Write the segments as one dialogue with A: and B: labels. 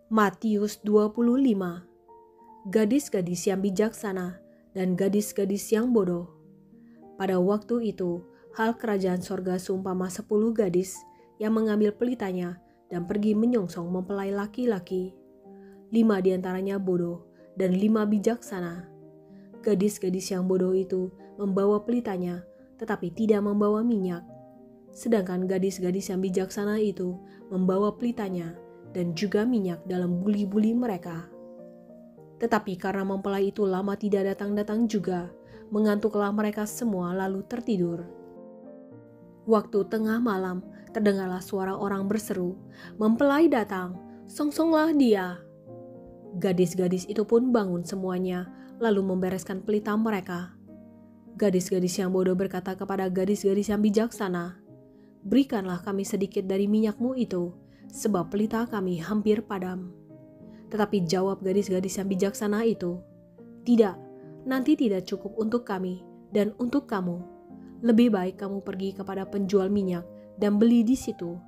A: Matius 25. Gadis-gadis yang bijaksana dan gadis-gadis yang bodoh. Pada waktu itu, hal kerajaan sorga seumpama 10 gadis yang mengambil pelitanya dan pergi menyongsong mempelai laki-laki. 5 diantaranya bodoh dan 5 bijaksana. Gadis-gadis yang bodoh itu membawa pelitanya tetapi tidak membawa minyak. Sedangkan gadis-gadis yang bijaksana itu membawa pelitanya dan juga minyak dalam buli-buli mereka. Tetapi karena mempelai itu lama tidak datang-datang juga, mengantuklah mereka semua lalu tertidur. Waktu tengah malam, terdengarlah suara orang berseru, "Mempelai datang, songsonglah dia." Gadis-gadis itu pun bangun semuanya, lalu membereskan pelita mereka. Gadis-gadis yang bodoh berkata kepada gadis-gadis yang bijaksana, "Berikanlah kami sedikit dari minyakmu itu, sebab pelita kami hampir padam." Tetapi jawab gadis-gadis yang bijaksana itu, "Tidak, nanti tidak cukup untuk kami dan untuk kamu. Lebih baik kamu pergi kepada penjual minyak dan beli di situ."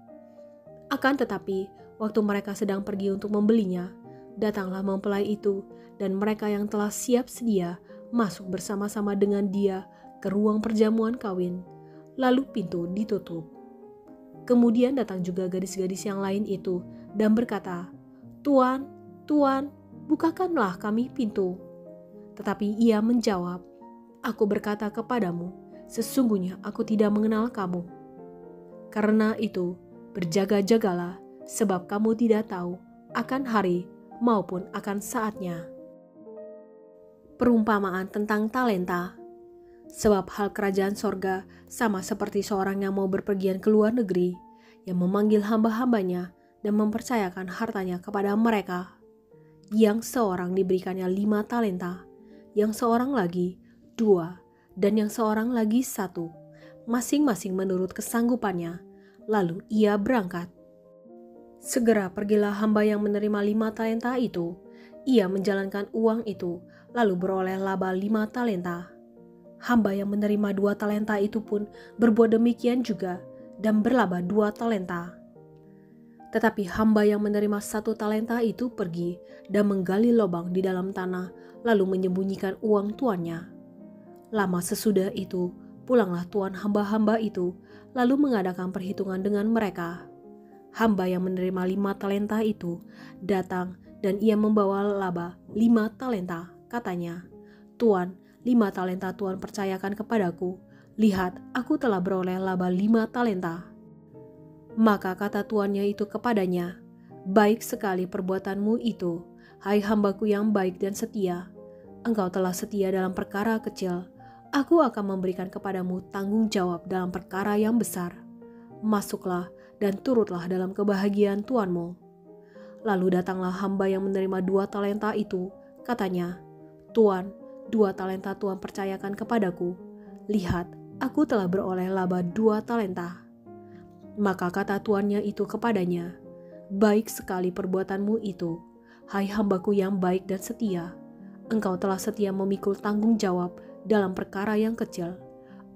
A: Akan tetapi, waktu mereka sedang pergi untuk membelinya, datanglah mempelai itu dan mereka yang telah siap sedia masuk bersama-sama dengan dia ke ruang perjamuan kawin. Lalu pintu ditutup. Kemudian datang juga gadis-gadis yang lain itu dan berkata, "Tuan, Tuan, bukakanlah kami pintu." Tetapi ia menjawab, "Aku berkata kepadamu, sesungguhnya aku tidak mengenal kamu. Karena itu, berjaga-jagalah, sebab kamu tidak tahu akan hari maupun akan saatnya." Perumpamaan tentang talenta. Sebab hal kerajaan sorga sama seperti seorang yang mau berpergian ke luar negeri, yang memanggil hamba-hambanya dan mempercayakan hartanya kepada mereka. Yang seorang diberikannya 5 talenta, yang seorang lagi 2, dan yang seorang lagi 1, masing-masing menurut kesanggupannya. Lalu ia berangkat. Segera pergilah hamba yang menerima 5 talenta itu. Ia menjalankan uang itu, lalu beroleh laba 5 talenta. Hamba yang menerima 2 talenta itu pun berbuat demikian juga dan berlaba 2 talenta. Tetapi hamba yang menerima 1 talenta itu pergi dan menggali lubang di dalam tanah, lalu menyembunyikan uang tuannya. Lama sesudah itu, pulanglah tuan hamba-hamba itu, lalu mengadakan perhitungan dengan mereka. Hamba yang menerima 5 talenta itu datang dan ia membawa laba 5 talenta. Katanya, "Tuan, 5 talenta Tuhan percayakan kepadaku. Lihat, aku telah beroleh laba 5 talenta." Maka kata tuannya itu kepadanya, "Baik sekali perbuatanmu itu, hai hambaku yang baik dan setia. Engkau telah setia dalam perkara kecil, aku akan memberikan kepadamu tanggung jawab dalam perkara yang besar. Masuklah dan turutlah dalam kebahagiaan tuanmu." Lalu datanglah hamba yang menerima 2 talenta itu. Katanya, "Tuan, 2 talenta Tuhan percayakan kepadaku. Lihat, aku telah beroleh laba 2 talenta." Maka kata tuannya itu kepadanya, "Baik sekali perbuatanmu itu, hai hambaku yang baik dan setia. Engkau telah setia memikul tanggung jawab dalam perkara yang kecil.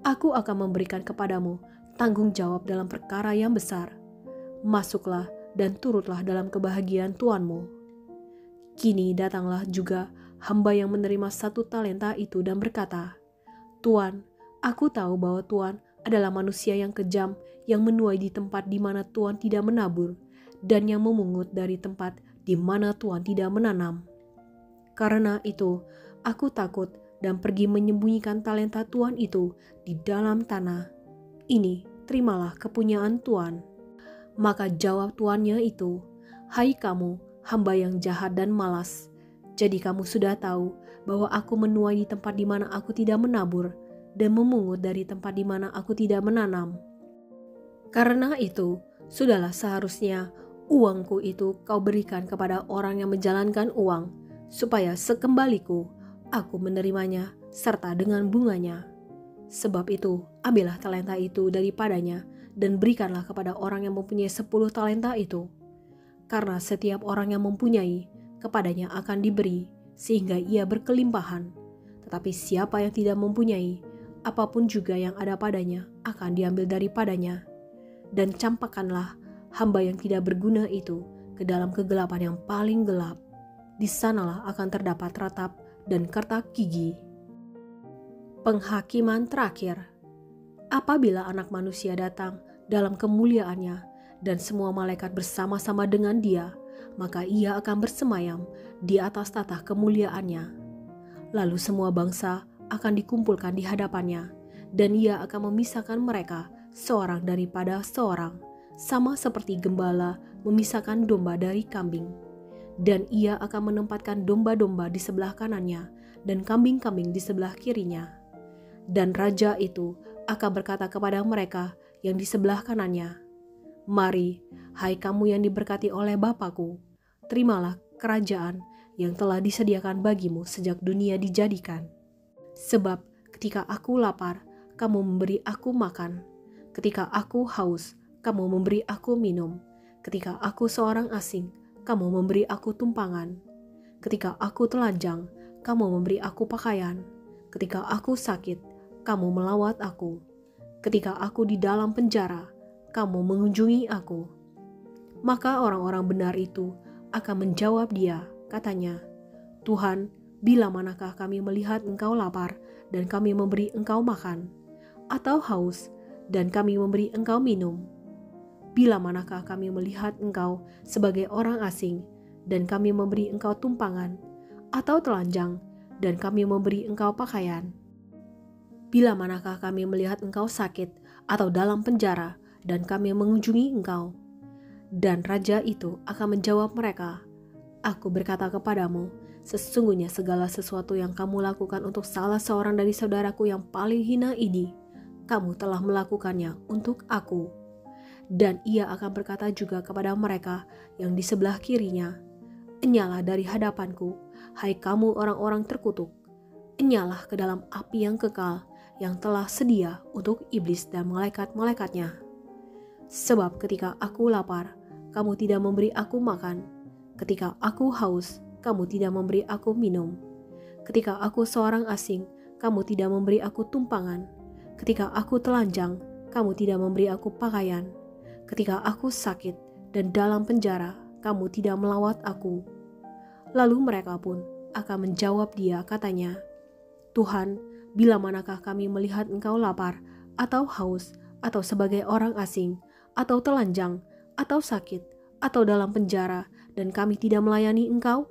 A: Aku akan memberikan kepadamu tanggung jawab dalam perkara yang besar. Masuklah dan turutlah dalam kebahagiaan tuanmu." Kini datanglah juga hamba yang menerima 1 talenta itu dan berkata, "Tuan, aku tahu bahwa Tuan adalah manusia yang kejam, yang menuai di tempat di mana Tuan tidak menabur, dan yang memungut dari tempat di mana Tuan tidak menanam. Karena itu, aku takut dan pergi menyembunyikan talenta Tuan itu di dalam tanah. Ini, terimalah kepunyaan Tuan." Maka jawab tuannya itu, "Hai kamu, hamba yang jahat dan malas. Jadi kamu sudah tahu bahwa aku menuai di tempat di mana aku tidak menabur dan memungut dari tempat di mana aku tidak menanam. Karena itu, sudahlah seharusnya uangku itu kau berikan kepada orang yang menjalankan uang, supaya sekembaliku aku menerimanya serta dengan bunganya. Sebab itu, ambillah talenta itu daripadanya dan berikanlah kepada orang yang mempunyai 10 talenta itu. Karena setiap orang yang mempunyai, kepadanya akan diberi, sehingga ia berkelimpahan. Tetapi siapa yang tidak mempunyai, apapun juga yang ada padanya akan diambil daripadanya. dan campakkanlah hamba yang tidak berguna itu ke dalam kegelapan yang paling gelap. Di sanalah akan terdapat ratap dan kertak gigi. Penghakiman terakhir. Apabila Anak Manusia datang dalam kemuliaannya dan semua malaikat bersama-sama dengan Dia, maka Ia akan bersemayam di atas tahta kemuliaannya. Lalu semua bangsa akan dikumpulkan di hadapannya, dan Ia akan memisahkan mereka seorang daripada seorang, sama seperti gembala memisahkan domba dari kambing. Dan Ia akan menempatkan domba-domba di sebelah kanannya dan kambing-kambing di sebelah kirinya. Dan Raja itu akan berkata kepada mereka yang di sebelah kanannya, "Mari, hai kamu yang diberkati oleh Bapa-Ku, terimalah kerajaan yang telah disediakan bagimu sejak dunia dijadikan. Sebab ketika aku lapar, kamu memberi aku makan. Ketika aku haus, kamu memberi aku minum. Ketika aku seorang asing, kamu memberi aku tumpangan. Ketika aku telanjang, kamu memberi aku pakaian. Ketika aku sakit, kamu melawat aku. Ketika aku di dalam penjara, kamu mengunjungi aku." Maka orang-orang benar itu akan menjawab Dia, katanya, "Tuhan, bila manakah kami melihat Engkau lapar dan kami memberi Engkau makan, atau haus dan kami memberi Engkau minum? Bila manakah kami melihat Engkau sebagai orang asing dan kami memberi Engkau tumpangan, atau telanjang dan kami memberi Engkau pakaian? Bila manakah kami melihat Engkau sakit atau dalam penjara dan kami mengunjungi Engkau?" Dan Raja itu akan menjawab mereka, "Aku berkata kepadamu, sesungguhnya segala sesuatu yang kamu lakukan untuk salah seorang dari saudaraku yang paling hina ini, kamu telah melakukannya untuk aku." Dan Ia akan berkata juga kepada mereka yang di sebelah kirinya, "Enyalah dari hadapanku, hai kamu orang-orang terkutuk, enyalah ke dalam api yang kekal yang telah sedia untuk iblis dan malaikat-malaikatnya. Sebab ketika aku lapar, kamu tidak memberi aku makan. Ketika aku haus, kamu tidak memberi aku minum. Ketika aku seorang asing, kamu tidak memberi aku tumpangan. Ketika aku telanjang, kamu tidak memberi aku pakaian. Ketika aku sakit dan dalam penjara, kamu tidak melawat aku." Lalu mereka pun akan menjawab Dia, katanya, "Tuhan, bila manakah kami melihat Engkau lapar atau haus atau sebagai orang asing atau telanjang atau sakit atau dalam penjara dan kami tidak melayani Engkau?"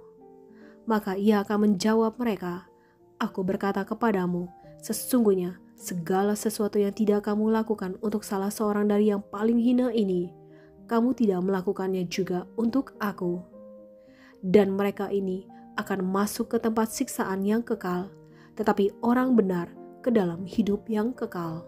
A: Maka Ia akan menjawab mereka, "Aku berkata kepadamu, sesungguhnya segala sesuatu yang tidak kamu lakukan untuk salah seorang dari yang paling hina ini, kamu tidak melakukannya juga untuk aku." Dan mereka ini akan masuk ke tempat siksaan yang kekal, tetapi orang benar ke dalam hidup yang kekal.